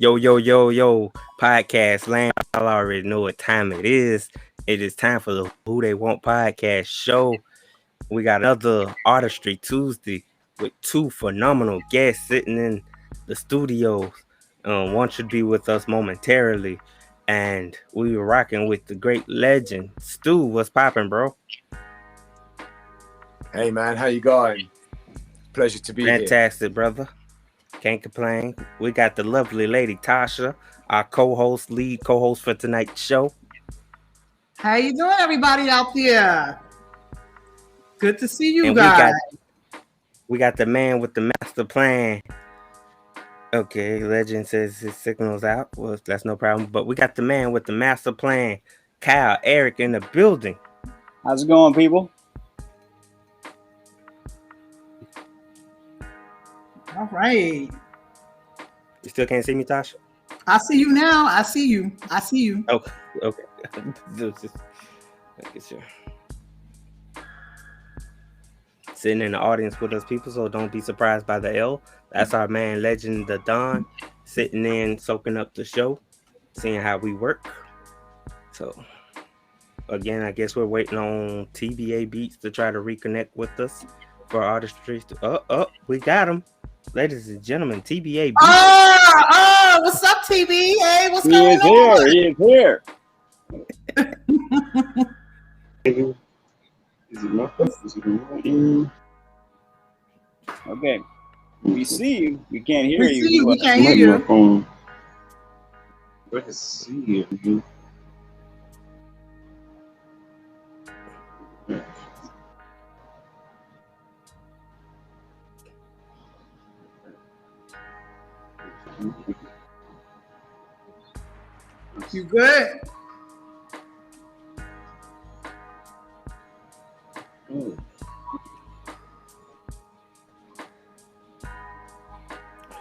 Yo, yo, yo, yo, podcast land. I already know what time it is. It is time for the Who They Want podcast show. We got another Artistry Tuesday with two phenomenal guests sitting in the studio. One should be with us momentarily. And we were rocking with the great legend. Stu, what's popping, bro? Hey man, how you going? Pleasure to be here. Fantastic, brother. Can't complain. We got the lovely lady Tasha, our co-host, lead co-host for tonight's show. How you doing, everybody out there? Good to see you And guys. we got the man with the master plan. Okay, Legend says his signal's out. Well, that's no problem. But we got the man with the master plan, Kyle, Eric in the building. How's it going, people? All right. You still can't see me, Tasha? I see you now. I see you. Okay. Just making sure. Sitting in the audience with us, people, so don't be surprised by the L. That's our man, Legend the Don, sitting in, soaking up the show, seeing how we work. So, again, I guess we're waiting on TBA Beats to try to reconnect with us for Artistry. We got him. Ladies and gentlemen, TBA Beats. Oh, what's up, TB? Hey, what's going on? He is here. Okay. We see you. We can't hear you. We see you. We can't hear you. Let's see it. You good?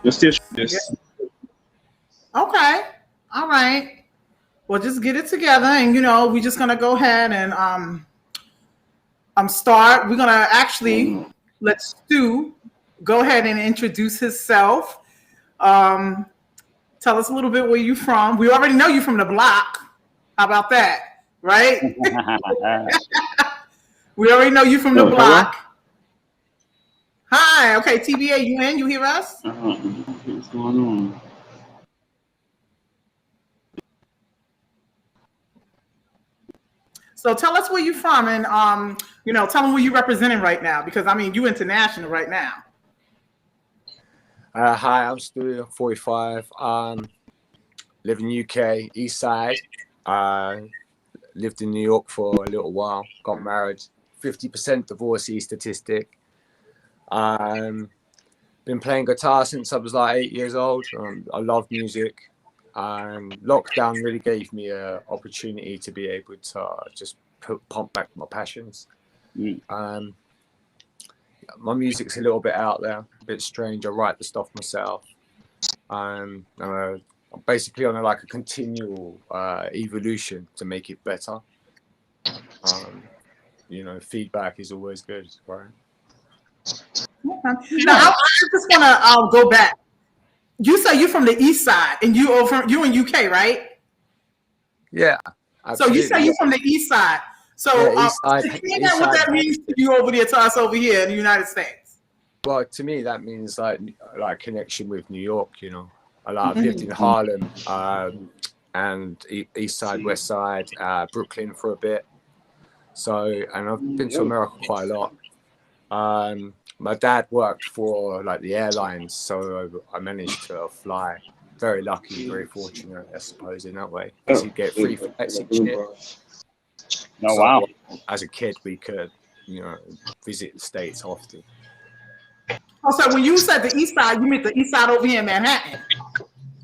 Let's just this. Okay. All right. Well, just get it together, and we're just gonna go ahead and start. We're gonna actually let Stu go ahead and introduce himself. Tell us a little bit where you from. We already know you from the block. How about that? Right? We already know you from the block. Hi. Okay, TBA, you in? You hear us? What's going on? So tell us where you're from, and tell them where you're representing right now, because you international right now. Hi, I'm Stu, 45. Live in UK, East Side. Lived in New York for a little while. Got married. 50% divorcee statistic. Been playing guitar since I was like 8 years old. I love music. Lockdown really gave me an opportunity to be able to just pump back my passions. My music's a little bit out there, a bit strange. I write the stuff myself. I'm basically on a continual evolution to make it better. Feedback is always good, right? Now, I just want to go back. You say you're from the East Side, and you in UK, right? Yeah. Absolutely. So you say you're from the East Side. So explain what that means to you over there, to us over here in the United States. Well, to me, that means like connection with New York. I've lived in Harlem and East Side, West Side, Brooklyn for a bit. So, and I've been to America quite a lot. My dad worked for the airlines, so I managed to fly. Very lucky, very fortunate, I suppose, in that way. Because you get free flights each year. Oh, wow. As a kid, we could, visit the States often. Oh, so when you said the East Side, you meant the East Side over here in Manhattan?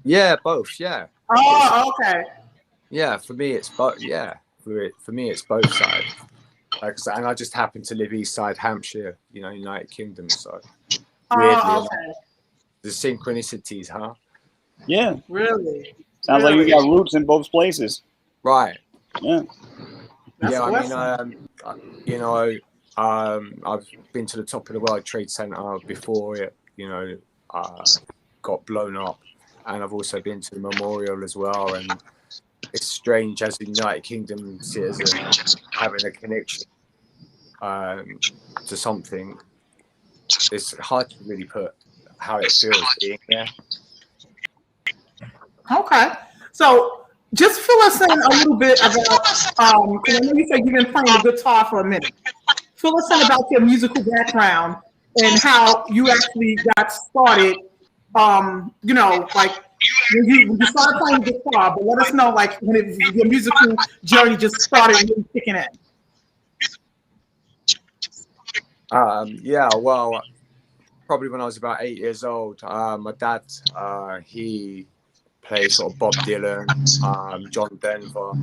Yeah, both, yeah. Oh, okay. Yeah, for me, it's both, yeah. For me, it's both sides. And I just happen to live East Side, Hampshire, United Kingdom, so. Oh, okay. The synchronicities, huh? Yeah. Really? Sounds like you got roots in both places. Right. Yeah. That's I've been to the top of the World Trade Center before it, got blown up. and I've also been to the memorial as well. And it's strange as a United Kingdom citizen having a connection to something. It's hard to really put how it feels being there. Okay, so just fill us in a little bit about. I know you said you've been playing the guitar for a minute. Fill us in about your musical background and how you actually got started. You know, like when you started playing guitar, but let us know like when your musical journey just started really kicking in. Yeah, well, probably when I was about 8 years old. My dad, he played sort of Bob Dylan, John Denver,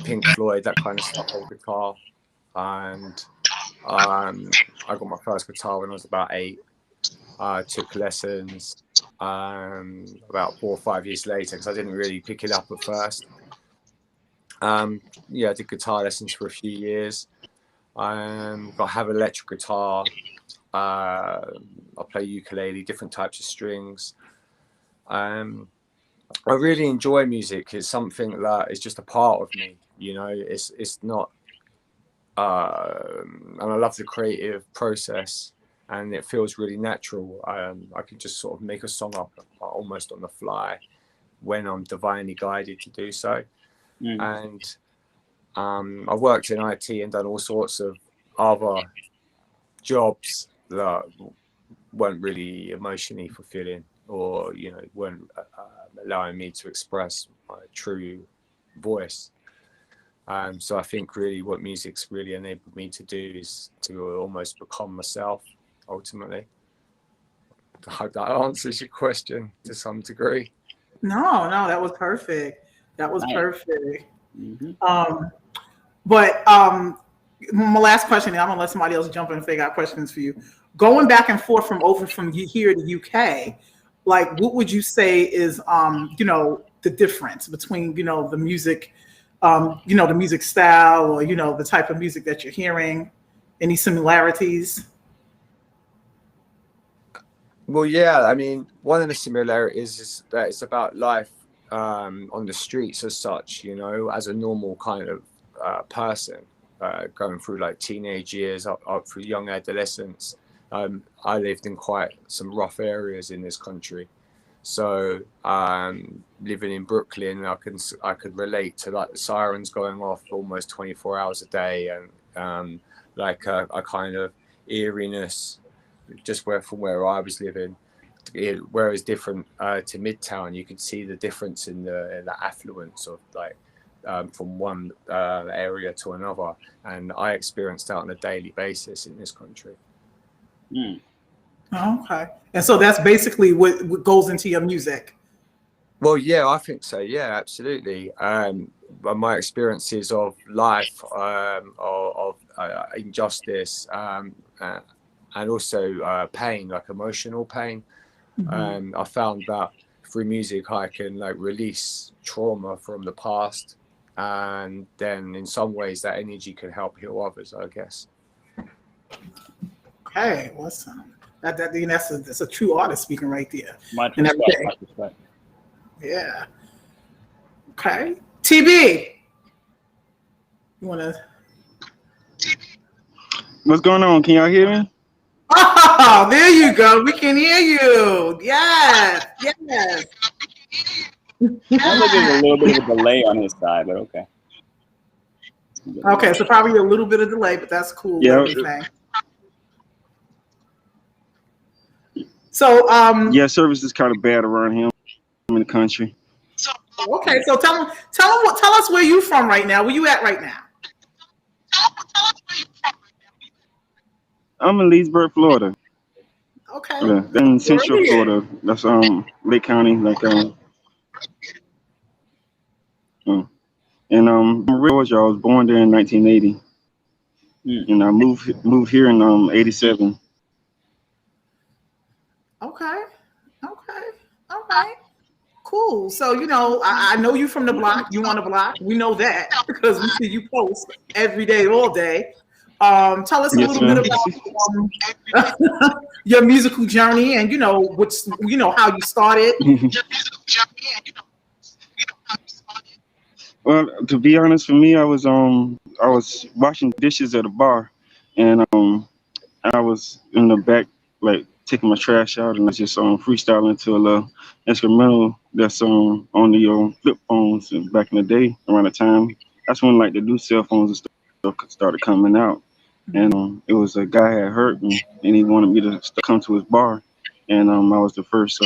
Pink Floyd, that kind of stuff on guitar. And I got my first guitar when I was about 8. Took lessons about 4 or 5 years later because I didn't really pick it up at first. Yeah, I did guitar lessons for a few years. I have electric guitar. I play ukulele, different types of strings. I really enjoy music. It's something that is just a part of me. You know, it's not. And I love the creative process, and it feels really natural. I can just sort of make a song up almost on the fly when I'm divinely guided to do so. And I've worked in IT and done all sorts of other jobs that weren't really emotionally fulfilling, or you know, weren't allowing me to express my true voice. So I think really what music's really enabled me to do is to almost become myself ultimately. I hope that answers your question to some degree. No, that was perfect. That was perfect. But my last question, and I'm gonna let somebody else jump in if they got questions for you. Going back and forth from here to UK, like what would you say is you know, the difference between, you know, the music, you know, the music style, or you know, the type of music that you're hearing? Any similarities? Well, yeah, I mean, one of the similarities is that it's about life on the streets as such, you know, as a normal kind of person going through like teenage years up through young adolescence. I lived in quite some rough areas in this country. So living in Brooklyn, I could relate to like the sirens going off almost 24 hours a day, and like a kind of eeriness just from where I was living. Whereas different to Midtown, you could see the difference in the affluence of like from one area to another, and I experienced that on a daily basis in this country. Okay, and so that's basically what goes into your music. Well, yeah, I think so. Yeah, absolutely. My experiences of life, of injustice, and also pain, like emotional pain. I found that through music, I can like release trauma from the past, and then in some ways that energy can help heal others, I guess. Okay, awesome. That's a true artist speaking right there. My respect. Yeah. Okay. TB. You wanna? What's going on? Can y'all hear me? Oh, there you go. We can hear you. Yes. Sounds like there's a little bit of a delay on his side, but okay. Okay, so probably a little bit of delay, but that's cool. Yeah. So Yeah, service is kind of bad around here. I'm in the country. okay, so tell us where you from right now. Where you at right now? I'm in Leesburg, Florida. Okay. Yeah, in Central Florida. That's Lake County, like and Georgia. I was born there in 1980, and I moved here in 87. Okay. All right. Cool. So, you know, I know you from the block. You on the block. We know that because we see you post every day, all day. Tell us a Yes, little ma'am. bit about your musical journey, and how you started. Well, to be honest, for me, I was washing dishes at a bar, and I was in the back like taking my trash out, and I was just freestyling to a little instrumental that's on the flip phones back in the day around the time. That's when like the new cell phones and stuff started coming out, and it was a guy had hurt me, and he wanted me to come to his bar, and I was the first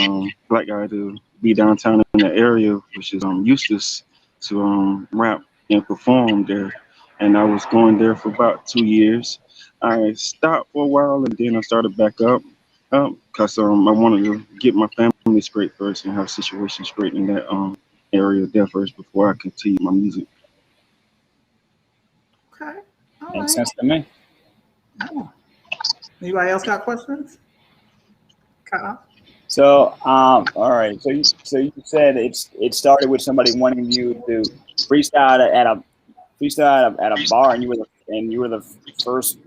black guy to be downtown in the area, which is Eustis, to rap and perform there, and I was going there for about 2 years. I stopped for a while and then I started back up because I wanted to get my family straight first and have situations straight in that area there first before I continue my music. Okay. All Makes right. sense to me. Oh. Anybody else got questions? Kyle? So, all right. So you said it started with somebody wanting you to freestyle at a bar, and you were the first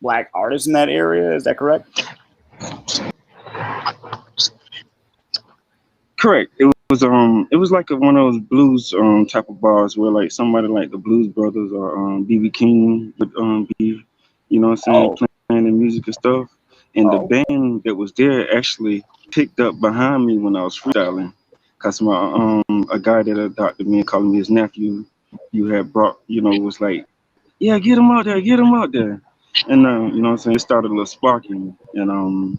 black artist in that area. Is that correct? Correct. It was like one of those blues type of bars where like somebody like the Blues Brothers or BB King would be, you know what I'm saying, Oh, playing the music and stuff. And the oh, band that was there actually picked up behind me when I was freestyling. Cause my a guy that adopted me and called me his nephew, you had brought, was like, yeah, get him out there, get him out there. And you know what I'm saying, it started a little sparking. And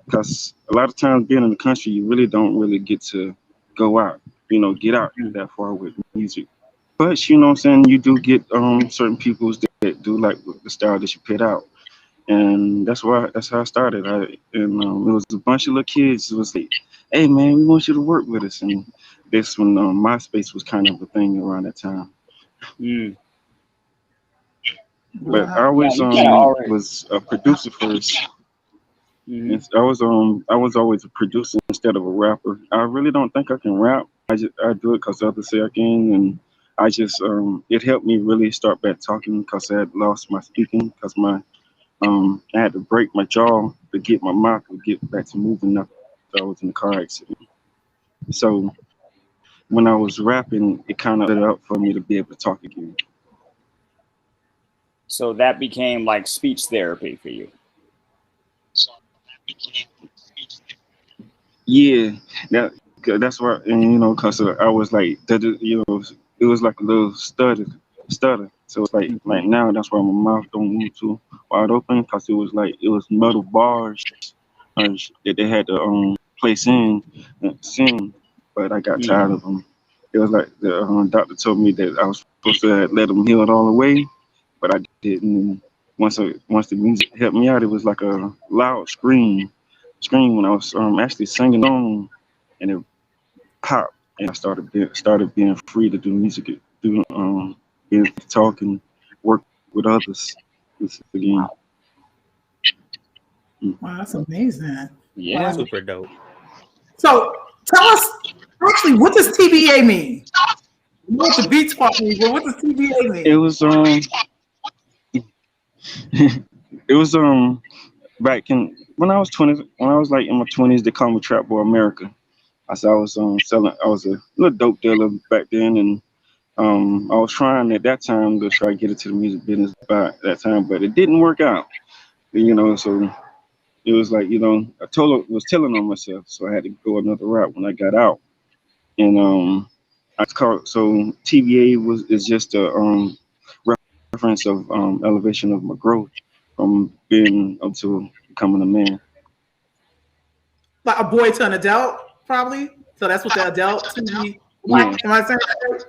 because a lot of times being in the country, you really don't really get to go out, get out that far with music. But you know what I'm saying, you do get certain people that do like the style that you put out. And that's how I started. It was a bunch of little kids. It was like, hey man, we want you to work with us. And this when MySpace was kind of a thing around that time. mm. But I Wow. Yeah. always You kind of already. was a producer first. Mm-hmm. And I was always a producer instead of a rapper. I really don't think I can rap. I do it because others say I can, and I just it helped me really start back talking because I had lost my speaking because I had to break my jaw to get my mouth to get back to moving after I was in a car accident. So when I was rapping, it kind of set it up for me to be able to talk again. So that became like speech therapy for you. Yeah, that's why, and cause I was like, it was like a little stutter. So it's like now that's why my mouth don't move too wide open, cause it was metal bars that they had to place in and sing, but I got tired of them. It was like the doctor told me that I was supposed to let them heal it all the way, but I didn't. And once the music helped me out, it was like a loud scream when I was actually singing on, and it popped, and I started being free to do music, do being talk and work with others again. Wow, that's amazing. Yeah. Super dope. So tell us, actually, what does TBA mean? You know what the beats part means, but what does TBA mean? It was it was back in when I was 20, when I was like in my 20s, they called me Trap Boy America. I was selling, I was a little dope dealer back then, and I was trying at that time to try to get into the music business by that time, but it didn't work out. So it was like, I was telling on myself, so I had to go another route when I got out. And I called, so TBA is just a reference of elevation of my growth from being up to becoming a man. Like a boy to an adult, probably. So that's what the adult TV. Yeah, Am I saying that right?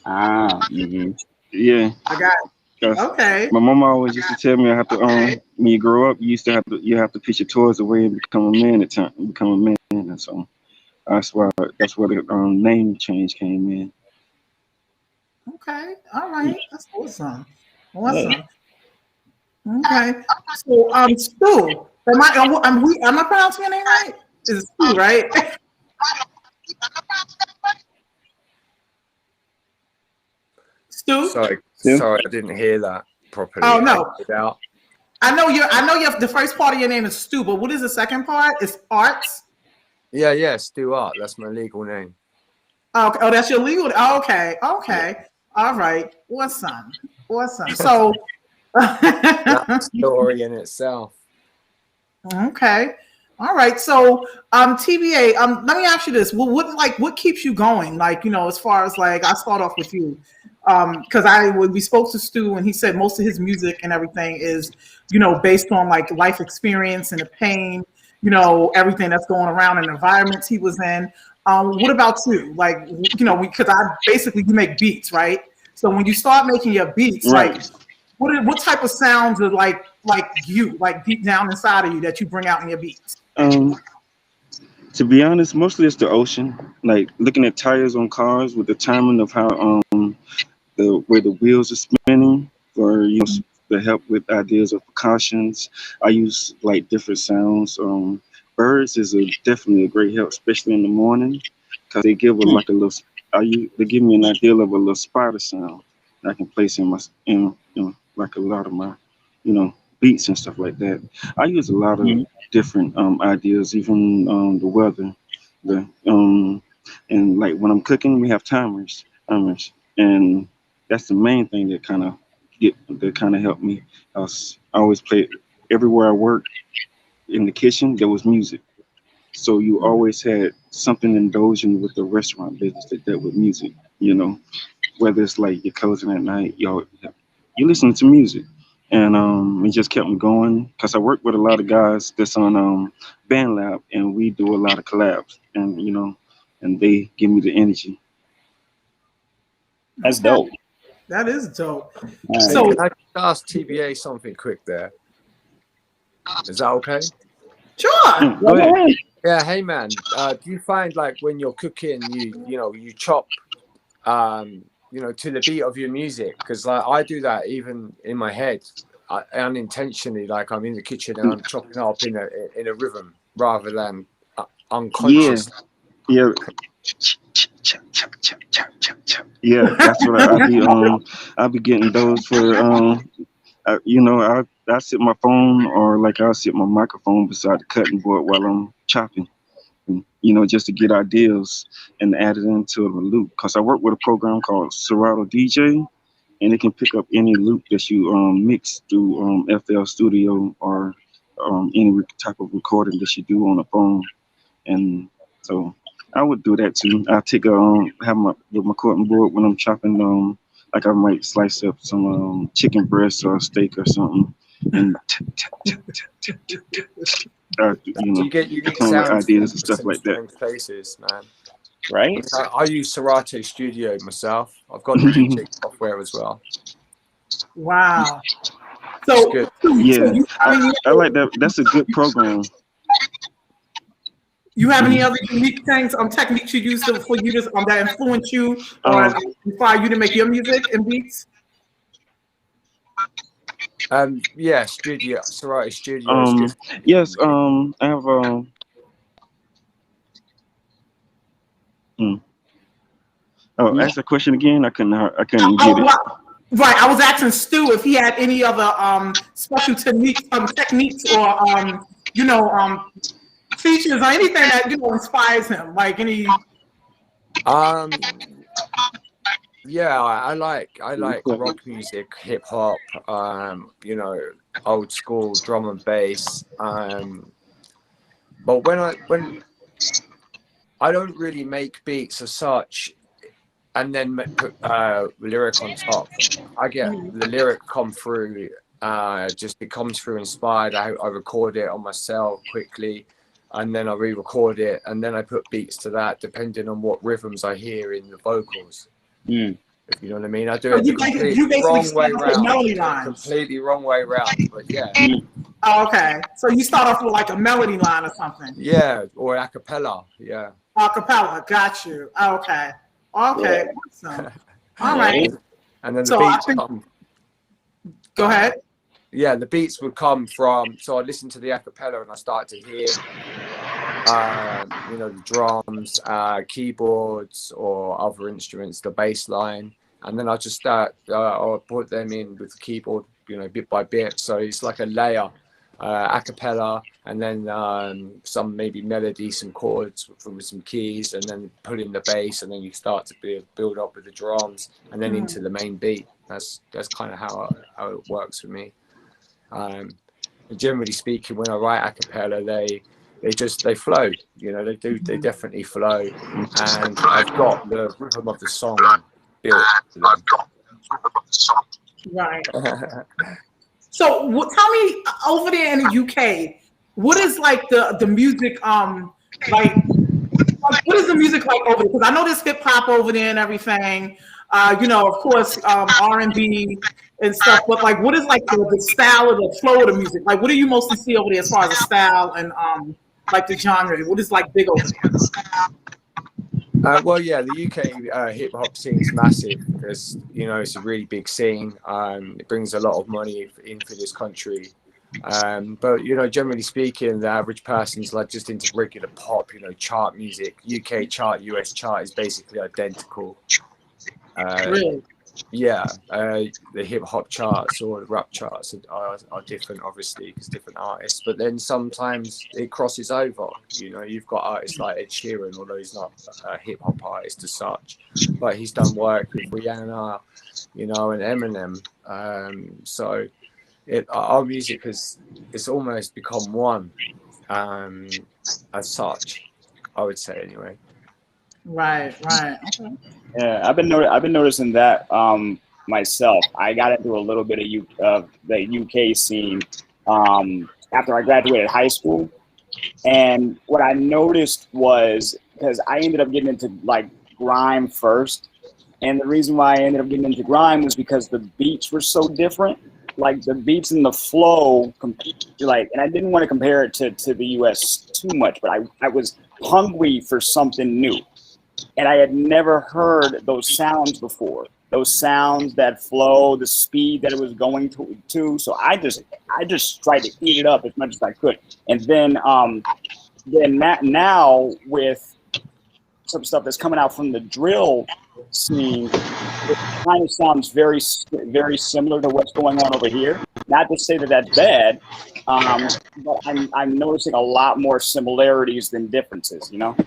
Ah. Mm-hmm. yeah. I got it. 'Cause Okay. my mama always used to tell me I have to when you grow up, you have to pitch your toys away and become a man at time, become a man, and so that's where the name change came in. Okay. All right. That's awesome. Yeah. Awesome. Okay. So Stu, am I pronouncing your name right? Is Stu, right? Stu? Sorry, Stu? sorry, I didn't hear that. properly. Oh no. Out. I know the first part of your name is Stu, but what is the second part? It's Arts. Yeah, Stu Art. That's my legal name. Okay. Oh, that's your legal. Okay. Yeah. All right. Awesome. So That's a story in itself. Okay. All right. So, TBA, let me ask you this. Well, what keeps you going? Like, you know, as far as like, I start off with you. Because when we spoke to Stu and he said most of his music and everything is, you know, based on like life experience and the pain, you know, everything that's going around and environments he was in. What about you? Like, you know, because you make beats, right? So when you start making your beats, Right. like, what type of sounds are like you, like deep down inside of you that you bring out in your beats? To be honest, mostly it's the ocean. Like looking at tires on cars with the timing of how the where the wheels are spinning for to help with ideas of precautions. I use like different sounds. Birds is definitely a great help, especially in the morning, because they give like a little. They give me an idea of a little spider sound that I can place in my like a lot of my beats and stuff like that. I use a lot of different ideas, even the weather, and like when I'm cooking, we have timers, and that's the main thing that kind of helped me. I always play everywhere I work in the kitchen. There was music, so you always had something indulgent with the restaurant business that dealt with music. Whether it's like you're closing at night, you listening to music, and it just kept me going because I work with a lot of guys that's on BandLab, and we do a lot of collabs, and they give me the energy. That's dope. That is dope. Right. So can I just ask TBA something quick there? Is that okay? sure. Go ahead. Yeah, hey man, do you find like when you're cooking, you chop, to the beat of your music? Because like I do that even in my head, unintentionally. Like I'm in the kitchen and I'm chopping up in a rhythm rather than unconscious. Yeah. Yeah, that's what I be. I be getting those for. I sit my phone or like I'll sit my microphone beside the cutting board while I'm chopping. Just to get ideas and add it into a loop. Because I work with a program called Serato DJ, and it can pick up any loop that you mix through FL Studio or any type of recording that you do on a phone. And so I would do that too. I take have my cutting board when I'm chopping. Like I might slice up some chicken breast or steak or something, and You get unique come with sounds ideas and from stuff some like that. strange places, man. Right? I use Serato Studio myself. I've got the DJ software as well. Wow. It's So good. Yeah, I like that. That's a good program. you have any other unique things, techniques you use for you that influence you or inspire you to make your music and beats? Yeah, Serato Studio is good. Yes, I have ask the question again. I couldn't get it. Right, I was asking Stu if he had any other special techniques or features or anything that inspires him, like any. Yeah, I like rock music, hip hop, old school drum and bass. But when I don't really make beats as such, and then put lyric on top. I get the lyric come through. Just it comes through inspired. I record it on my cell quickly, and then I re-record it, and then I put beats to that, depending on what rhythms I hear in the vocals. If you know what I mean. I do it the completely wrong way around. Completely wrong way around, but yeah. Oh, okay, so you start off with like a melody line or something. Yeah, or a cappella. Yeah. A cappella, got you. Okay. Okay. Yeah. Awesome. All right. And then the beats come. Go ahead. Yeah, the beats would come from. So I listen to the a cappella and I start to hear, the drums, keyboards, or other instruments, the bass line, and then I just start. I'll put them in with the keyboard you know, bit by bit. So it's like a layer, a cappella, and then some maybe melody, some chords from some keys, and then put in the bass, and then you start to build up with the drums, and then into the main beat. That's kind of how it works for me. Generally speaking, when I write a cappella, they flow, you know, they definitely flow, and I've got the rhythm of the song built. Right. So tell me, over there in the UK, what is like the music like what is the music like over there? Because I know there's hip hop over there and everything. You know, of course, R&B and stuff. But like, what is like the style or the flow of the music? Like, what do you mostly see over there as far as the style and like the genre? What is like big over there? Well, yeah, the UK hip hop scene is massive because, you know, it's a really big scene. It brings a lot of money in for this country. But, you know, generally speaking, the average person's like just into regular pop, you know, chart music. UK chart, US chart is basically identical. Really? Yeah, the hip hop charts or the rap charts are different, obviously, because different artists. But then sometimes it crosses over. You know, you've got artists like Ed Sheeran, although he's not a hip hop artist as such, but he's done work with Rihanna, you know, and Eminem. So our music it's almost become one, as such, I would say, anyway. Right. Okay. Yeah, I've been noticing that myself. I got into a little bit of the UK scene after I graduated high school, and what I noticed was because I ended up getting into like grime first, and the reason why I ended up getting into grime was because the beats were so different. Like the beats and the flow, like, and I didn't want to compare it to the US too much, but I was hungry for something new. And I had never heard those sounds before. Those sounds, that flow, the speed that it was going to. So I just tried to eat it up as much as I could. And then now with some stuff that's coming out from the drill scene, it kind of sounds very, very similar to what's going on over here. Not to say that that's bad, but I'm noticing a lot more similarities than differences. You know.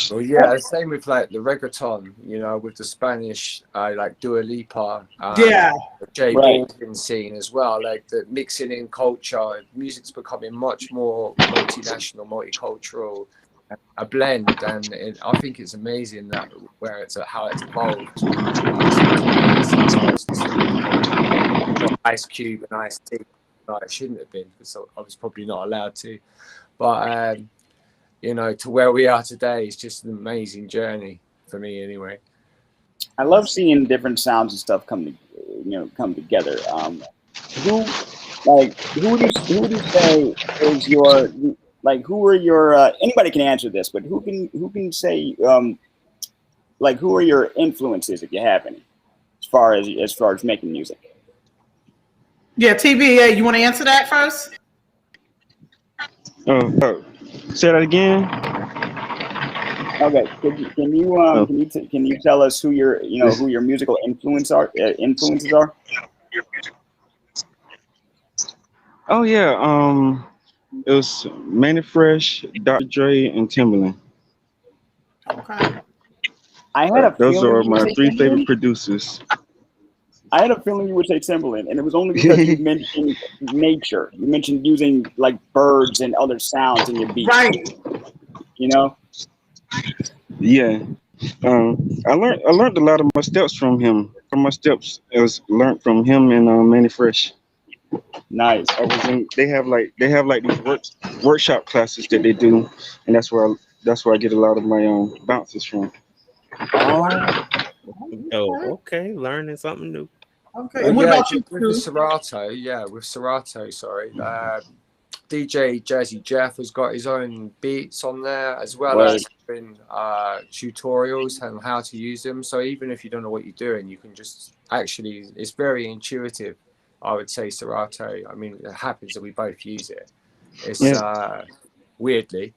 Well, yeah, same with like the reggaeton, you know, with the Spanish, like Dua Lipa, Yeah. the J Right. Balvin scene as well. Like the mixing in culture, music's becoming much more multinational, multicultural, a blend, and I think it's amazing that how it's evolved. Ice Cube and Ice T, like it shouldn't have been, because I was probably not allowed to, but. You know, to where we are today is just an amazing journey for me, anyway. I love seeing different sounds and stuff come together. Who would you say is your, like, who are your anybody can answer this, but who can say like, who are your influences, if you have any, as far as making music? Yeah, TB, you want to answer that first? Say that again. Okay, can you tell us who your musical influences are? Oh yeah, it was MiSfItS, Dr. Dre, and Timbaland. Okay. I had a Those feeling are you my would say 3 Timbaland. favorite producers. I had a feeling you would say Timbaland, and it was only because you mentioned nature. You mentioned using like birds and other sounds in your beats. Right. You know. Yeah. I learned a lot of my steps from him. My steps was learned from him and MiSfItS. Nice. They have like these workshop classes that they do, and that's where I get a lot of my bounces from. Oh, okay, learning something new. Okay. And what about you, with Serato, sorry. DJ Jazzy Jeff has got his own beats on there, as well as having tutorials on how to use them. So even if you don't know what you're doing, you can just it's very intuitive, I would say, Serato. I mean, it happens that we both use it. It's weirdly,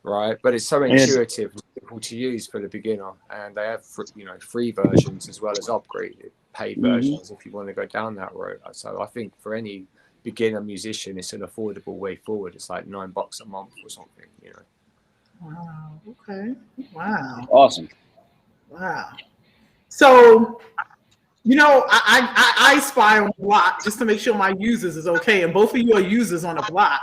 right? But it's so intuitive and simple to use for the beginner. And they have, free versions as well as upgraded. paid versions if you want to go down that road. So I think for any beginner musician, it's an affordable way forward. It's like $9 a month or something, you know. Wow. Okay. Wow. Awesome. Wow. So, you know, I spy on the block just to make sure my users is okay, and both of you are users on the block.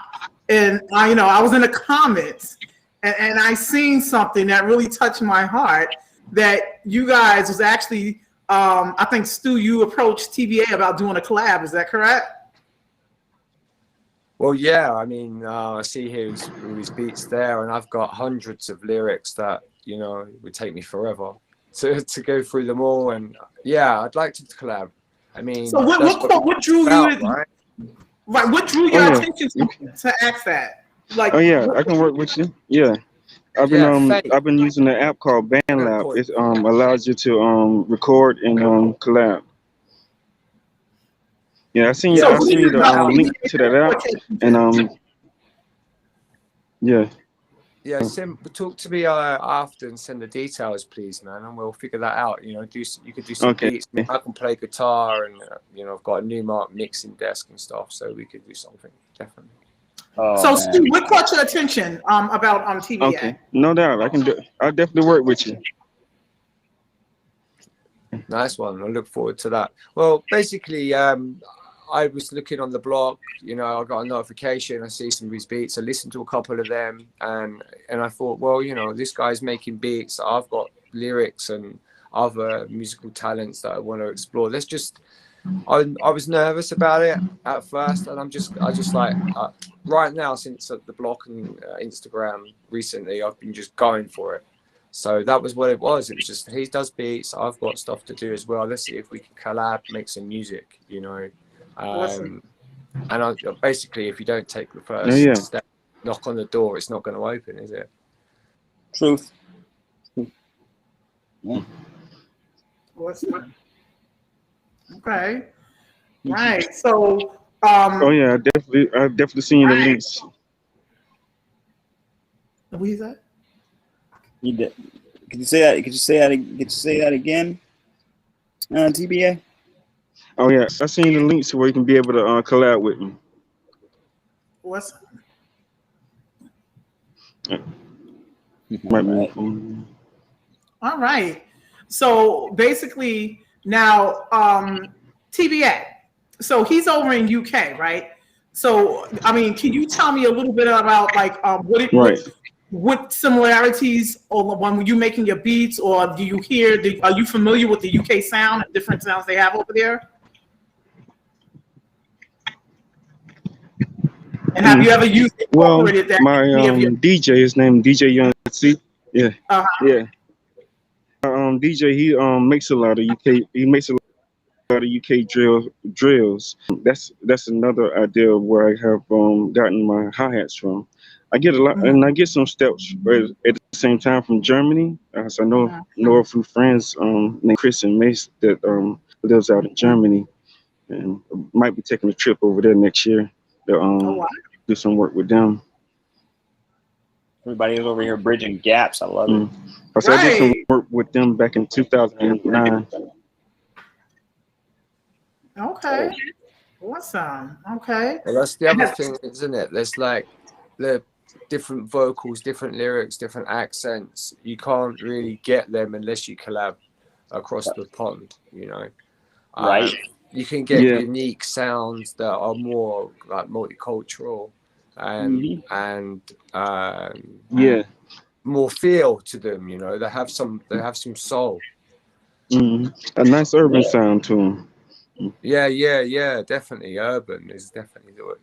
And I, you know, I was in the comments, and I seen something that really touched my heart. That you guys was actually, I think Stu, you approached TBA about doing a collab. Is that correct? Well, yeah, I mean, I see all these beats there, and I've got hundreds of lyrics that, you know, it would take me forever to go through them all. And yeah, I'd like to collab. I mean, so what drew about, you? right? Right, what drew your attention to ask that? Like, oh yeah, I can work with you. Yeah, I've been using an app called BandLab. It allows you to record and collab. Yeah, I seen you the link to that app, and yeah. Yeah, talk to me after and send the details, please, man, and we'll figure that out. You know, you could do some beats. I can play guitar, and you know, I've got a Newmark mixing desk and stuff, so we could do something definitely. So, Stu, what caught your attention about TBA? Okay, no doubt, I'll definitely work with you. Nice one. I look forward to that. Well, basically, I was looking on the blog, you know, I got a notification, I see some of his beats, I listened to a couple of them, and I thought, well, you know, this guy's making beats, I've got lyrics and other musical talents that I want to explore. Let's just, I was nervous about it at first, and I just like, right now, since the blog and Instagram recently, I've been just going for it. So that was what it was. It was just, he does beats, I've got stuff to do as well. Let's see if we can collab, make some music, you know. And basically, if you don't take the first step, knock on the door, it's not going to open, is it? Truth. Yeah. Awesome. Okay. Right. So. Oh yeah, I've definitely seen the links. What is that? You did. Could you say that? Could you say that again? TBA. Oh yeah, I seen the links where you can be able to collab with me. What's all right. So basically now TBA. So he's over in UK, right? So I mean, can you tell me a little bit about like what similarities or when you're making your beats, or do you hear are you familiar with the UK sound and different sounds they have over there? And have you ever used incorporated that? My DJ is named DJ Young C. Yeah. Yeah. DJ, he makes a lot of UK. He makes a lot of UK drills. That's another idea where I have gotten my hi-hats from. I get a lot, and I get some steps at the same time from Germany. So I know a few friends named Chris and Mace that lives out in Germany, and might be taking a trip over there next year to do some work with them. Everybody is over here bridging gaps. I love it. So I did some work with them back in 2009. Okay. Awesome. Okay. Well, that's the other thing, isn't it? There's like the different vocals, different lyrics, different accents. You can't really get them unless you collab across the pond, you know. Right. You can get unique sounds that are more like multicultural and more feel to them, you know. They have some soul. A nice urban sound to them. Yeah, definitely. Urban is definitely the word.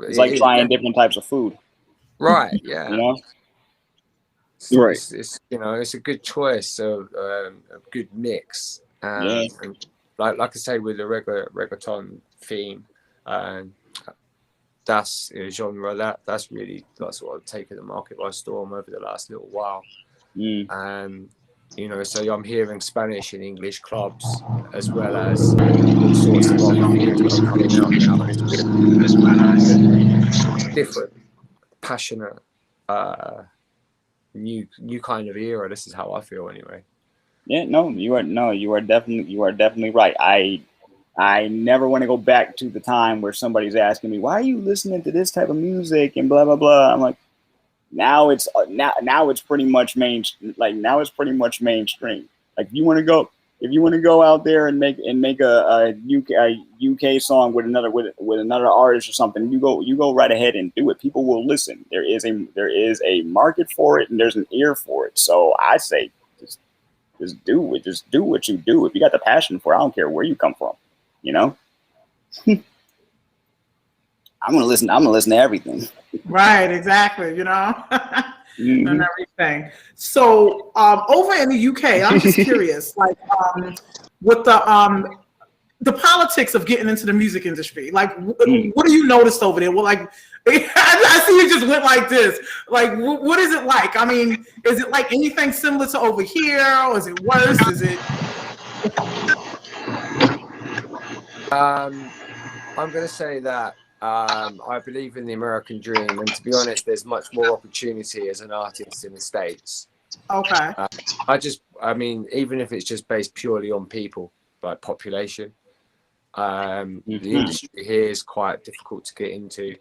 It's like trying different types of food. Right, yeah. You know? It's you know, it's a good choice of a good mix. And like I say, with the reggaeton theme, that's a genre that's really sort of taken the market by storm over the last little while. You know, so I'm hearing Spanish and English clubs as well as all sorts of other things coming out now. It's different, passionate, new kind of era. This is how I feel anyway. Yeah, no, you are definitely right. I never want to go back to the time where somebody's asking me, why are you listening to this type of music and blah blah blah. I'm like, now it's pretty much now it's pretty much mainstream. Like if you want to go out there and make a UK song with another artist or something, you go right ahead and do it. People will listen. There is a market for it and there's an ear for it. So I say just do it. Just do what you do. If you got the passion for it, I don't care where you come from. You know? I'm gonna listen to everything. Right, exactly, you know, Mm-hmm. and everything. So over in the UK, I'm just curious, like with the politics of getting into the music industry, like what do you notice over there? Well, like I see you just went like this. Like what is it like? I mean, is it like anything similar to over here, or is it worse? Is it? I'm going to say that I believe in the American dream, and to be honest, there's much more opportunity as an artist in the States. Okay. I mean, even if it's just based purely on people, like population, the industry here is quite difficult to get into.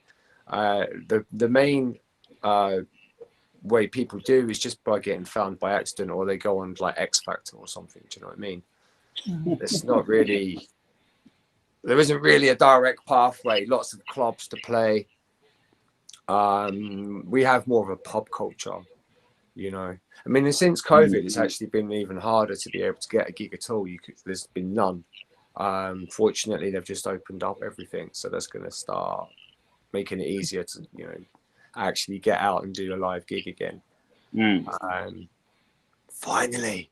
The main way people do is just by getting found by accident, or they go on like X Factor or something. Do you know what I mean? It's not really. There isn't really a direct pathway. Lots of clubs to play. We have more of a pub culture, you know. I mean, and since COVID, it's actually been even harder to be able to get a gig at all. There's been none. Fortunately, they've just opened up everything, so that's going to start making it easier to, you know, actually get out and do a live gig again. Finally.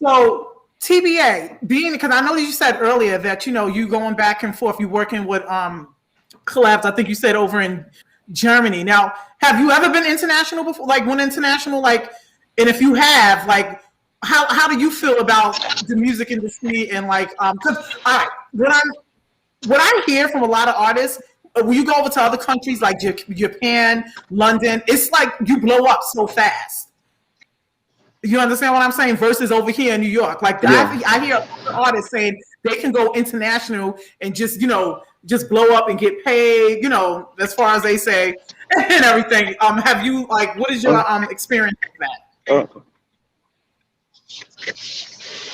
So. TBA, because I know you said earlier that, you know, you going back and forth, you working with collabs, I think you said over in Germany. Now, have you ever been international before? Like went international, like, and if you have, like, how do you feel about the music industry and like, because what I hear from a lot of artists, when you go over to other countries like Japan, London, it's like you blow up so fast. You understand what I'm saying? Versus over here in New York, like I hear artists saying they can go international and just, you know, just blow up and get paid, you know, as far as they say and everything. Have you, like, what is your experience with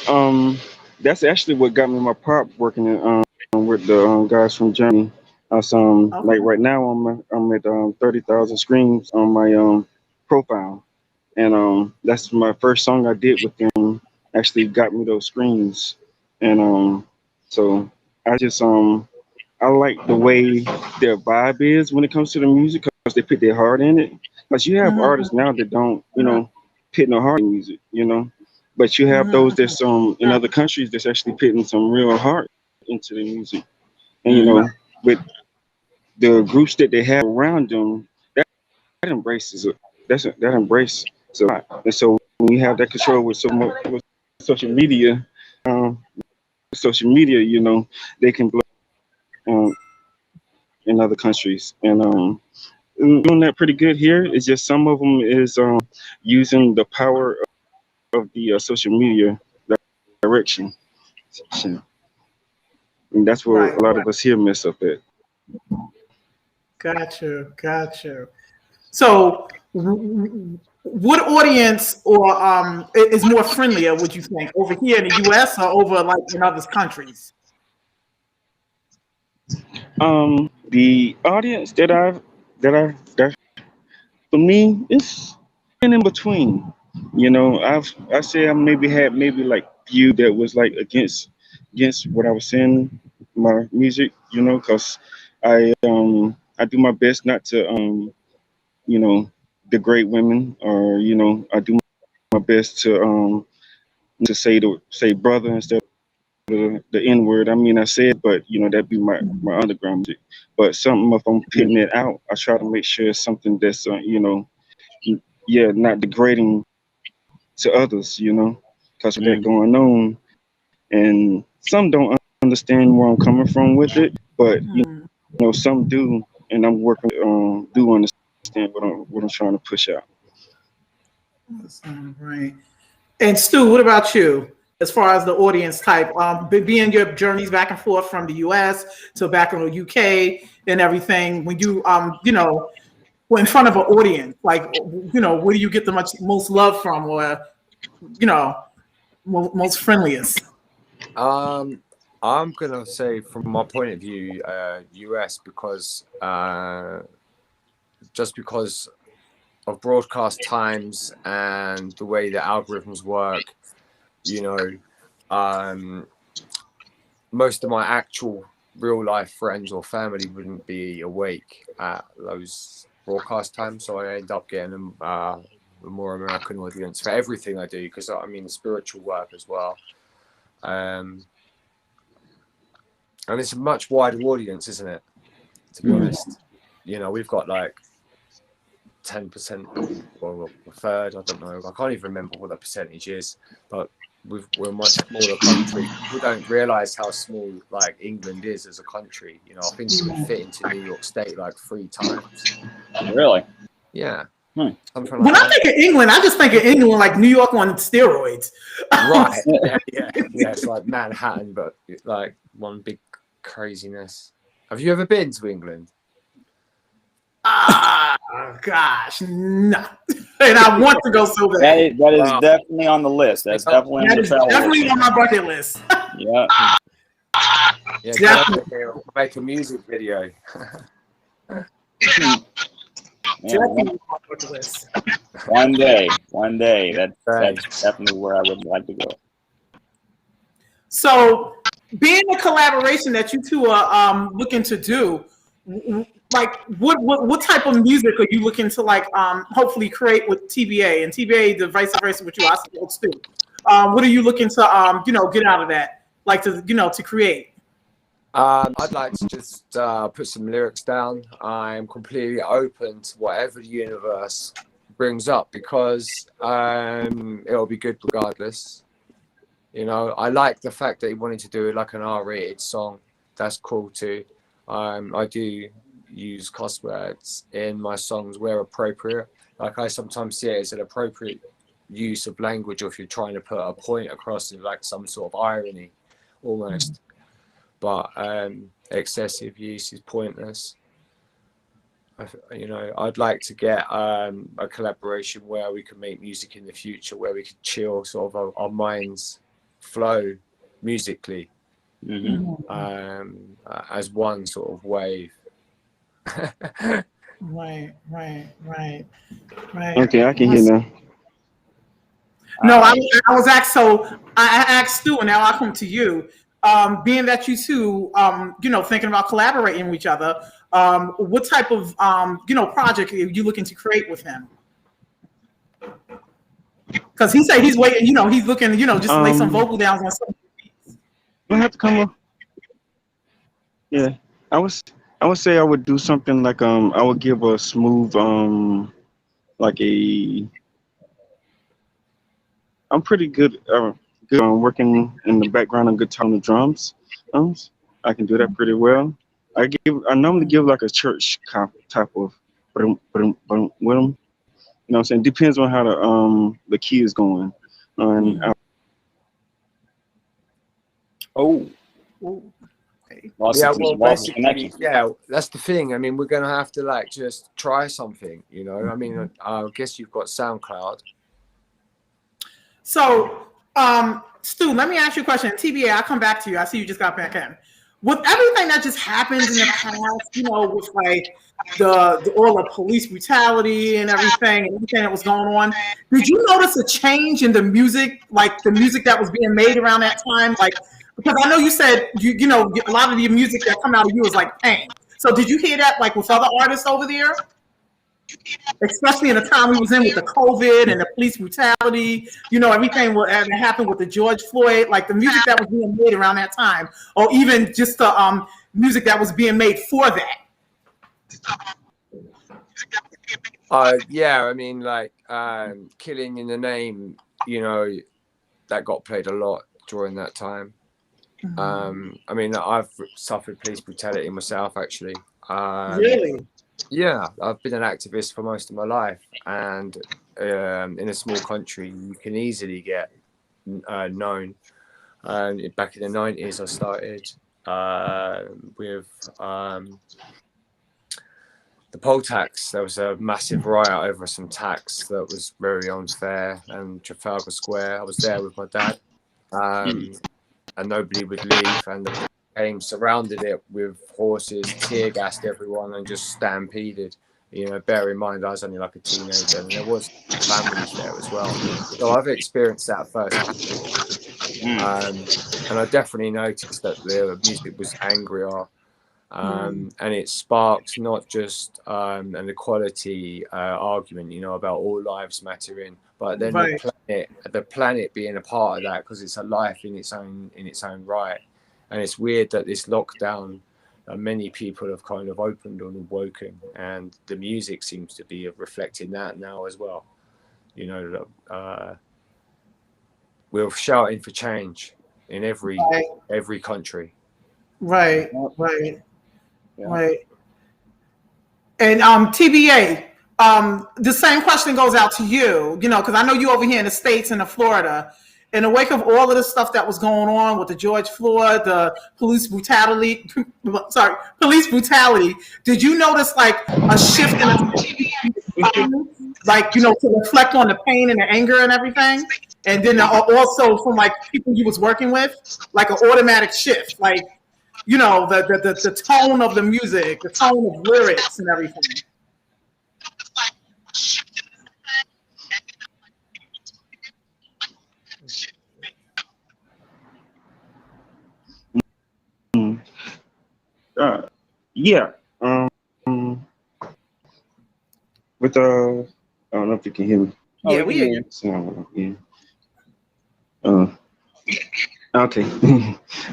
that? That's actually what got me my pop working with the guys from Germany. Like right now I'm at 30,000 streams on my profile. And that's my first song I did with them. Actually got me those screens, and so I just I like the way their vibe is when it comes to the music because they put their heart in it. Because you have artists now that don't, you know, put no heart in music, you know, but you have those that's in other countries that's actually putting some real heart into the music, and you know, with the groups that they have around them, that embraces it. That embrace. So, and so when you have that control with with social media, you know, they can blow in other countries, and doing that pretty good here. It's just some of them is using the power of the social media direction, and that's where a lot of us here mess up at. Got you. So. What audience or is more friendlier, would you think, over here in the US or over like in other countries? The audience that for me, it's in between. You know, I say I had maybe like few that was like against what I was saying, my music, you know, because I do my best not to you know, degrade women, or you know, I do my best to say brother instead of the N word. I mean, I said, but you know, that'd be my underground music. But something, if I'm putting it out, I try to make sure it's something that's you know, not degrading to others, you know, because of that going on, and some don't understand where I'm coming from with it, but you know, some do, and I'm working do understand what I'm trying to push out. Right. And Stu, what about you? As far as the audience type, being your journeys back and forth from the U.S. to back in the UK and everything, when you, were in front of an audience, like, where do you get the most love from, or, most friendliest? I'm gonna say, from my point of view, US, because just because of broadcast times and the way the algorithms work, most of my actual real life friends or family wouldn't be awake at those broadcast times, so I end up getting a more American audience for everything I do, because I mean spiritual work as well, and it's a much wider audience, isn't it, to be honest. We've got like 10% or a third, I don't know, I can't even remember what the percentage is, but we're a much smaller country. People don't realize how small like England is as a country. I think it would fit into New York State like 3 times. Really? Yeah. When I think of England, I just think of England like New York on steroids. Right. Yeah. It's like Manhattan, but like one big craziness. Have you ever been to England? Gosh, no. And I want to go so bad. That is definitely on the list. That's definitely on the travel definitely list. on my bucket list. Yeah. Yeah, definitely. Make a music video. Definitely on my bucket list. One day. That's definitely where I would like to go. So, being a collaboration that you two are looking to do, like what type of music are you looking to like hopefully create with TBA, and TBA the vice versa with you? I suppose too. What are you looking to get out of that, like to create? I'd like to just put some lyrics down. I'm completely open to whatever the universe brings up, because it'll be good regardless. I like the fact that he wanted to do like an R-rated song. That's cool too. I do use cuss words in my songs where appropriate. Like I sometimes see it as an appropriate use of language, or if you're trying to put a point across in like some sort of irony almost. But excessive use is pointless. I'd like to get a collaboration where we can make music in the future, where we could chill sort of our minds flow musically, as one sort of wave. Right. Okay, I can hear now. No, I was asked. So I asked Stu, and now I come to you. Being that you two, thinking about collaborating with each other, what type of, project are you looking to create with him? Because he said he's waiting. He's looking. Just to lay some vocal downs on some beats. I have to come up. Yeah, I would say I would do something like I would give a smooth like a. I'm pretty good working in the background on guitar and the drums. I can do that pretty well. I normally give like a church type of with them. You know what I'm saying? Depends on how the key is going. And Yeah, well, basically, yeah, that's the thing. I mean, we're gonna have to like just try something. I mean, I guess you've got SoundCloud. So, Stu, let me ask you a question. TBA, I'll come back to you. I see you just got back in. With everything that just happened in the past, with like all the police brutality and everything that was going on, did you notice a change in the music, like the music that was being made around that time? Like, because I know you said a lot of the music that come out of you is like pain. So did you hear that like with other artists over there? Especially in the time we was in with the COVID and the police brutality, everything that happened with the George Floyd, like the music that was being made around that time, or even just the music that was being made for that. Yeah, I mean, like Killing in the Name, that got played a lot during that time. I mean, I've suffered police brutality myself, actually. Really? Yeah, I've been an activist for most of my life, and in a small country, you can easily get known. Back in the 90s, I started with the poll tax. There was a massive riot over some tax that was very unfair, and Trafalgar Square. I was there with my dad, and nobody would leave, and the police came, surrounded it with horses, tear gassed everyone, and just stampeded. You know, bear in mind I was only like a teenager, and there was families there as well. So I've experienced that firsthand, and I definitely noticed that the music was angrier. And it sparks not just an equality argument, you know, about all lives mattering, but then the planet being a part of that, because it's a life in its own right. And it's weird that this lockdown, many people have kind of opened and awoken, and the music seems to be reflecting that now as well. You know, we're shouting for change in every country. Right. And TBA, the same question goes out to you, you know, because I know you over here in the States and in Florida. In the wake of all of the stuff that was going on with the George Floyd, the police brutality, did you notice like a shift in like, you know, to reflect on the pain and the anger and everything? And then also from like people you was working with, like an automatic shift, like, you know, the tone of the music, the tone of lyrics and everything. Yeah. With I don't know if you can hear me. Yeah, we hear you. Okay.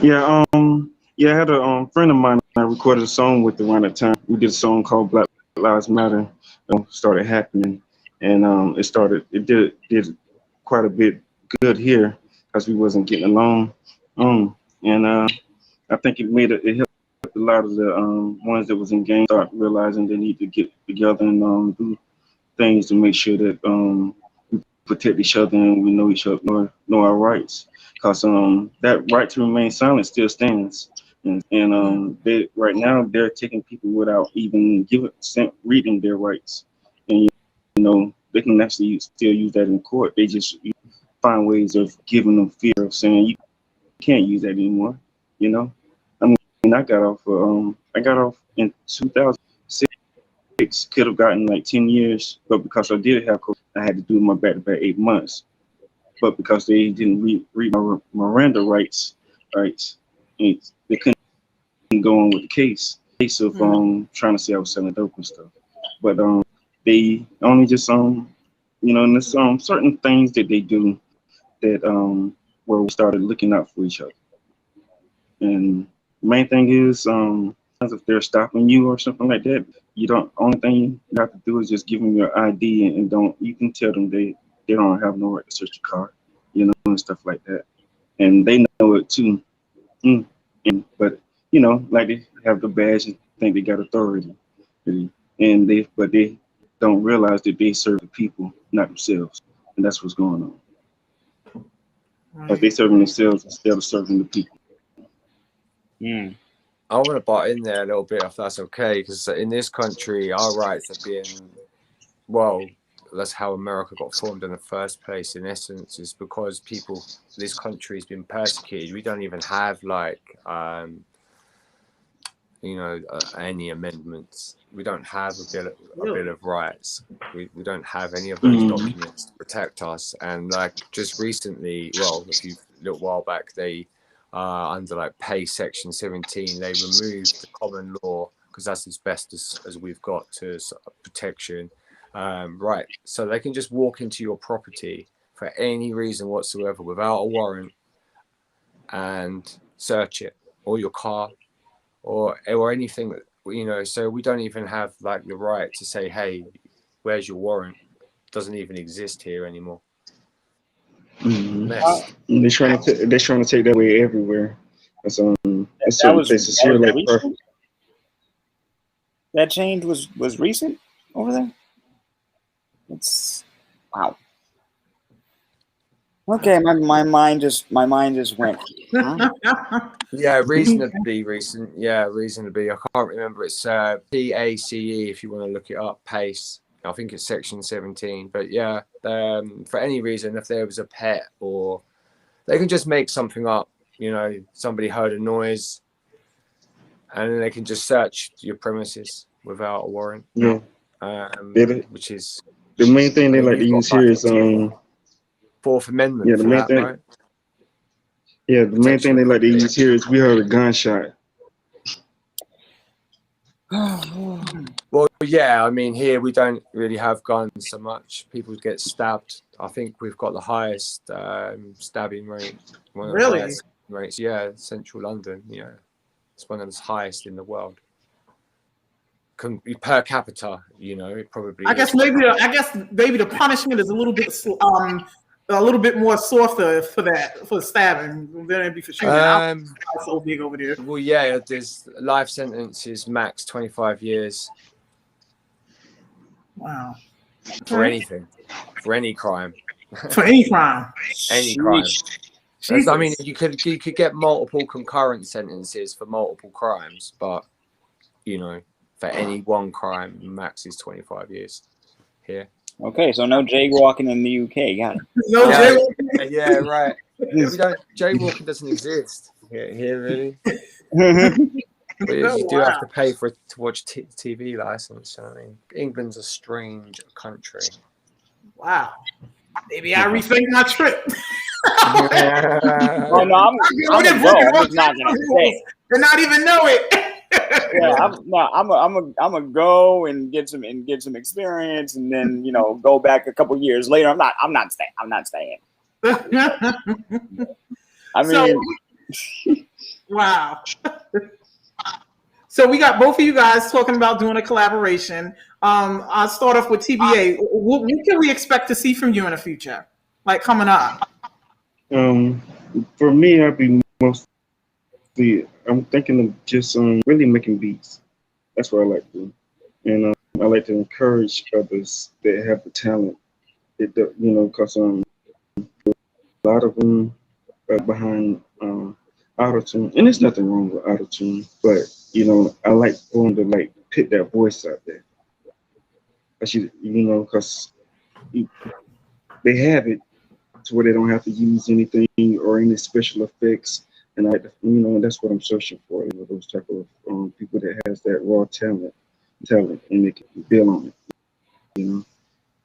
Yeah. Yeah, I had a friend of mine. I recorded a song with around that time. We did a song called Black Lives Matter. Started happening, and it did quite a bit good here because we wasn't getting along. And I think it helped a lot of the ones that was in gang start realizing they need to get together and do things to make sure that we protect each other and we know each other, know our rights. Because that right to remain silent still stands. And they right now they're taking people without even reading their rights. And you know they can actually still use that in court. They just find ways of giving them fear of saying you can't use that anymore. You know, I mean, I got off in 2006. Could have gotten like 10 years, but because I did have COVID, I had to do my back-to-back 8 months. But because they didn't read my Miranda rights, and they couldn't go on with the case of trying to say I was selling dope and stuff. But they only just you know, and there's certain things that they do that where we started looking out for each other. And the main thing is if they're stopping you or something like that, only thing you have to do is just give them your ID and you can tell them they don't have no right to search your car, you know, and stuff like that. And they know it too. But you know, like they have the badge and think they got authority, and they don't realize that they serve the people, not themselves, and that's what's going on. Because they serving themselves instead of serving the people. I want to butt in there a little bit, if that's okay, because in this country, our rights are being, well, that's how America got formed in the first place. In essence, is because this country has been persecuted. We don't even have like, you know, any amendments. We don't have a bill of rights. We don't have any of those documents to protect us. And like just recently, well, a little while back, they under like pay section 17, they removed the common law because that's as best as we've got to protection. Right, so they can just walk into your property for any reason whatsoever without a warrant and search it, or your car, or anything that, you know. So we don't even have like the right to say, hey, where's your warrant? It doesn't even exist here anymore. They're trying to take that away everywhere. Places here like that change was recent over there. Wow. Okay, my mind just went. Huh? Yeah, reasonably recent. Yeah, reasonably. I can't remember. It's PACE if you want to look it up. PACE. I think it's section 17. But yeah, for any reason, if there was a pet or they can just make something up. You know, somebody heard a noise, and then they can just search your premises without a warrant. Yeah. Which is the main thing they like to use here is Fourth Amendment. Yeah, the main thing. Right? Yeah, the main thing they like to use here is we heard a gunshot. Well, yeah, I mean, here we don't really have guns so much. People get stabbed. I think we've got the highest stabbing rate. One of the highest rates. Yeah, central London. Yeah, it's one of the highest in the world. Per capita, you know, it probably. I guess maybe the punishment is a little bit more softer for stabbing than it'd be for shooting. So big over there. Well, yeah, there's life sentences max 25 years. Wow. For anything, for any crime. For any crime. Any crime. I mean, you could get multiple concurrent sentences for multiple crimes, but you know, for any one crime, max is 25 years here. Okay, so no jaywalking in the UK. Got it. No jaywalking. Yeah, right. Jaywalking doesn't exist here really. But you do have to pay to watch TV license. I mean, England's a strange country. Wow. Maybe I rethink my trip. Oh, no, I'm just not gonna say. And not even know it. Yeah, I'm gonna go and get some experience, and then go back a couple years later. I'm not staying. I mean, wow. So we got both of you guys talking about doing a collaboration. I'll start off with TBA. What can we expect to see from you in the future, like coming up? For me, I'd be mostly. I'm thinking of just really making beats. That's what I like to do, and I like to encourage others that have the talent. Because a lot of them are behind autotune, and there's nothing wrong with autotune, but I like for them to put that voice out there. Because they have it to where they don't have to use anything or any special effects. And that's what I'm searching for. Those type of people that has that raw talent, and they can build on it.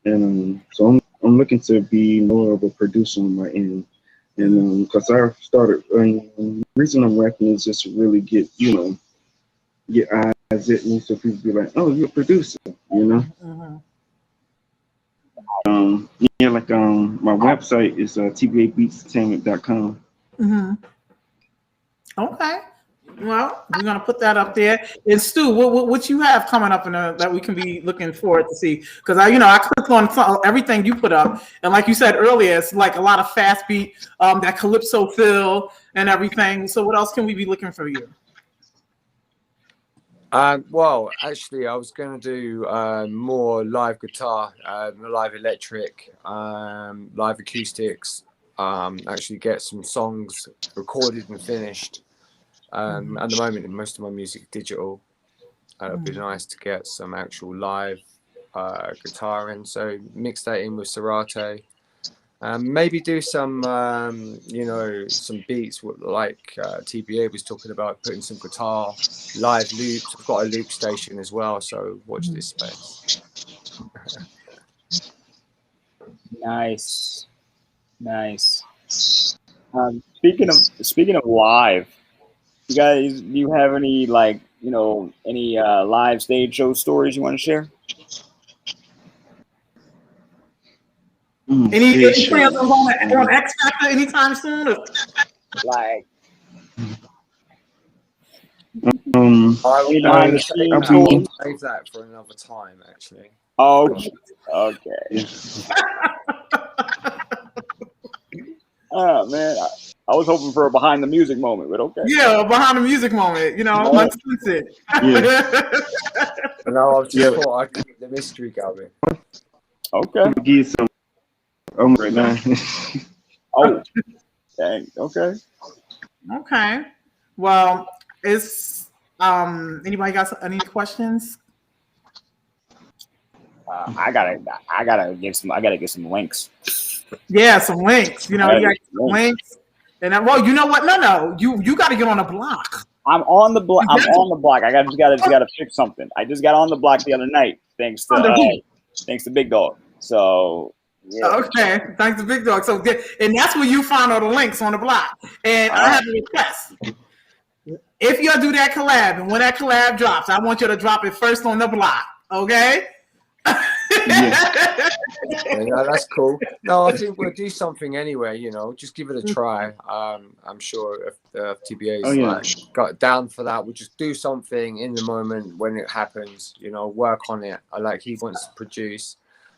And so I'm looking to be more of a producer on my end, and because I started. The reason I'm rapping is just to really get eyes at me, so people be like, "Oh, you're a producer," Mm-hmm. My website is tbabeatsentertainment.com. Mm-hmm. Okay. Well, we're gonna put that up there. And Stu, what you have coming up that we can be looking forward to see? Because I clicked on everything you put up, and like you said earlier, it's like a lot of fast beat, that calypso feel and everything. So what else can we be looking for you? Well, actually, I was going to do more live guitar, live electric, live acoustics. Actually, get some songs recorded and finished. At the moment, most of my music digital. It'd be nice to get some actual live guitar in. So mix that in with Serato. Maybe do some, some beats like TBA was talking about, putting some guitar live loops. I've got a loop station as well, so watch this space. Nice. Speaking of live, you guys, do you have any any live stage show stories you want to share? Any plans on X Factor anytime soon? I save that for another time, actually. Okay. Oh man, I was hoping for a behind the music moment, but okay. Yeah, behind the music moment, uncensored. Yeah. No, I just thought I'd keep the mystery going. Okay. Give some moment right now. Oh, dang. Okay. Okay. Well, is anybody got any questions? I gotta get some links. Yeah, some links. You know, I you gotta got get some links. links. And well, you know what? No. You got to get on a block. I'm on the block. I'm on the block. I just gotta pick something. I just got on the block the other night, thanks to Big Dog. So yeah. Okay, thanks to Big Dog. So, and that's where you find all the links on the block. And I have a request. If you do that collab, and when that collab drops, I want you to drop it first on the block. Okay? Yeah, that's cool. No, I think we'll do something anyway. You know, just give it a try. I'm sure if TBA is like got down for that, we'll just do something in the moment when it happens. You know, work on it. Like he wants to produce.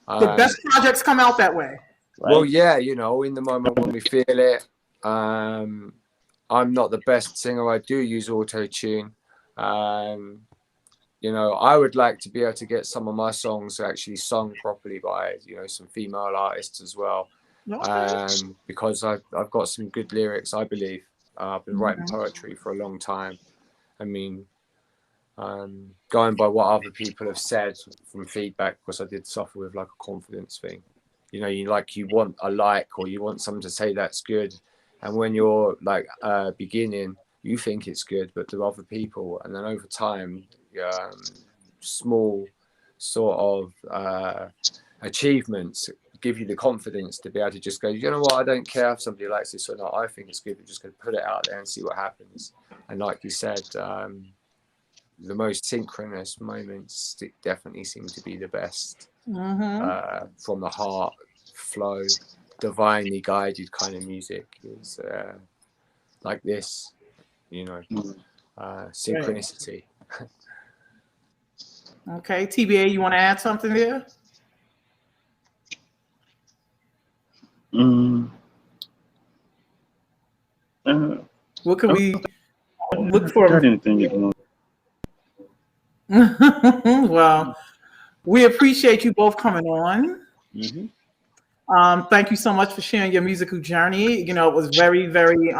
The best projects come out that way. Right? Well, yeah, you know, in the moment when we feel it. I'm not the best singer. I do use auto-tune. You know, I would like to be able to get some of my songs actually sung properly by, you know, some female artists as well. Because I've got some good lyrics, I believe. I've been writing poetry for a long time. I mean, going by what other people have said from feedback, because I did suffer with like a confidence thing. You know, you want a like, or you want someone to say that's good. And when you're like beginning, you think it's good, but to other people, and then over time, small sort of achievements give you the confidence to be able to just go, you know what, I don't care if somebody likes this or not. I think it's good. We're just going to put it out there and see what happens. And like you said, the most synchronous moments definitely seem to be the best. From the heart flow, divinely guided kind of music is like this, you know, synchronicity. Okay, TBA, you want to add something there? What can we look for? Got anything? Well, we appreciate you both coming on. Thank you so much for sharing your musical journey. You know, it was very, very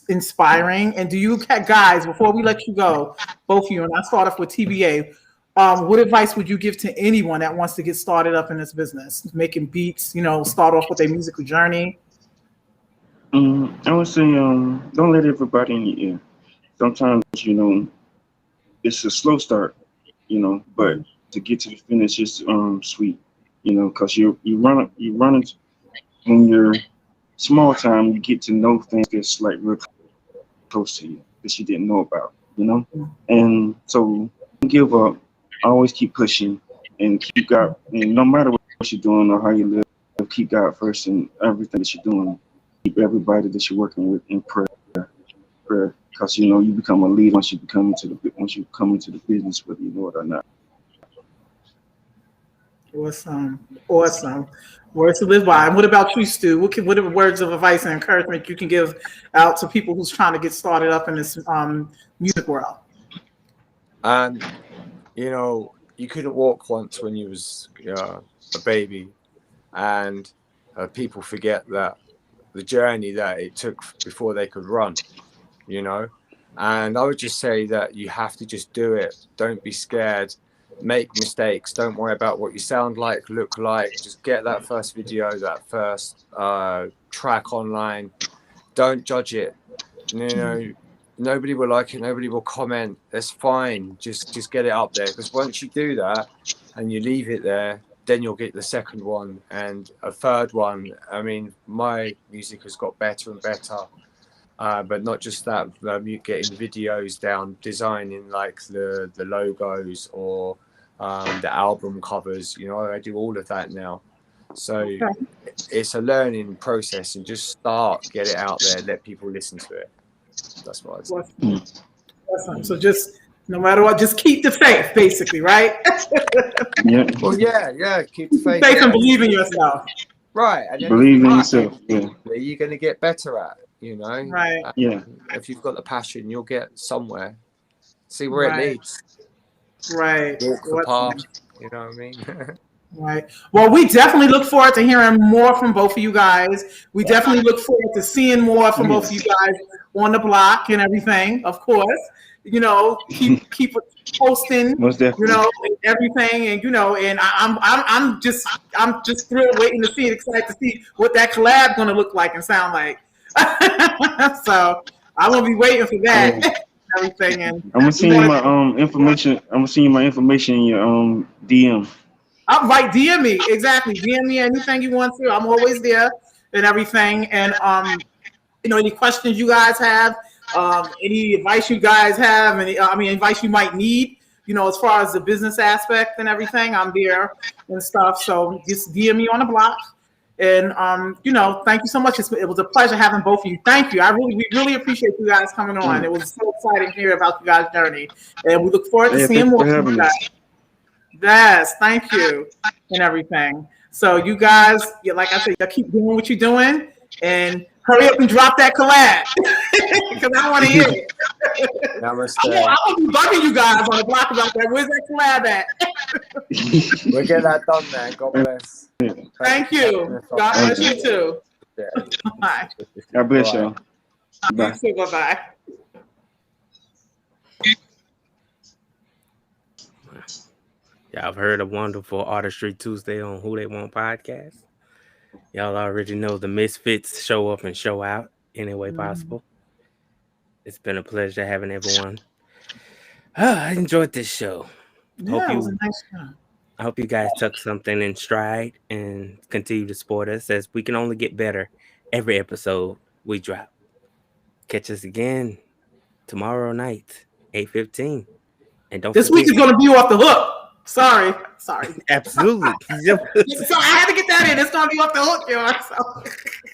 inspiring. And do you guys, before we let you go, both of you, and I start off with TBA, what advice would you give to anyone that wants to get started up in this business, making beats, you know, start off with their musical journey? I would say, don't let everybody in your ear. Sometimes, you know, it's a slow start, you know, but to get to the finish is sweet, you know, because you run it when you're small time, you get to know things that's like real close to you that you didn't know about, you know, and so don't give up. Always keep pushing and keep God, and no matter what you're doing or how you live, keep God first in everything that you're doing. Keep everybody that you're working with in prayer, because you know you become a leader once you come into the business, whether you know it or not. Awesome. Words to live by. And what about you, Stu? What are words of advice and encouragement you can give out to people who's trying to get started up in this music world? You know, you couldn't walk once when you was a baby, and people forget that the journey that it took before they could run, you know. And I would just say that you have to just do it. Don't be scared. Make mistakes. Don't worry about what you sound like, look like. Just get that first video, that first track online. Don't judge it. You know, nobody will like it. Nobody will comment. That's fine. Just get it up there, because once you do that and you leave it there, then you'll get the second one and a third one. I mean, my music has got better and better. But not just that, getting videos down, designing like the logos or the album covers, you know, I do all of that now. So it's a learning process, and just get it out there, let people listen to it. That's what I'd say. Awesome. So just, no matter what, just keep the faith, basically, right? Yeah. Well, yeah, keep the faith. Faith and believe in yourself. Right. And Believe in yourself. Yeah. You're going to get better at, you know. Right. Yeah. If you've got the passion, you'll get somewhere. See where it leads. Right. Walk the path. You know what I mean? Right. Well, we definitely look forward to hearing more from both of you guys. We definitely look forward to seeing more from both of you guys on the block and everything. Of course, keep posting. Most definitely. And everything, and and I'm just thrilled, waiting to see, excited to see what that collab going to look like and sound like. So I'm gonna be waiting for that. Yeah. Everything, and I'm gonna send you my information. I'm gonna send you my information in your DM. I'm right. DM me, exactly. DM me anything you want to. I'm always there and everything. And any questions you guys have, any advice you guys have, advice you might need, as far as the business aspect and everything, I'm there and stuff. So just DM me on the block. And thank you so much. It was a pleasure having both of you. Thank you. We really appreciate you guys coming on. It was so exciting to hear about you guys' journey, and we look forward to seeing more from you guys. Yes, thank you and everything. So you guys, like I said, y'all keep doing what you're doing, and hurry up and drop that collab because I want to hear it. I'm gonna be bugging you guys on the block about that. Where's that collab at? We'll get that done, man. God bless. Thank you. God bless you too. Bye. God bless y'all. Bye. Bye. Y'all have heard a wonderful Artistry Tuesday on Who They Want podcast. Y'all already know the MiSfItS show up and show out any way possible. It's been a pleasure having everyone. I enjoyed this show. Yeah, it was a nice show. I hope you guys took something in stride and continue to support us, as we can only get better every episode we drop. Catch us again tomorrow night, 8:15. And don't this forget, week is going to be off the hook. Sorry. Absolutely. So I had to get that in. It's going to be off the hook, y'all. So.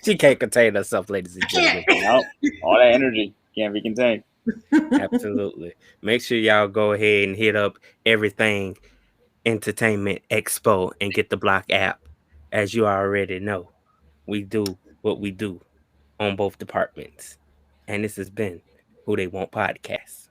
She can't contain herself, ladies and gentlemen. Nope. All that energy can't be contained. Absolutely. Make sure y'all go ahead and hit up Everything Entertainment Expo and get the Block app. As you already know, we do what we do on both departments. And this has been Who They Want podcast.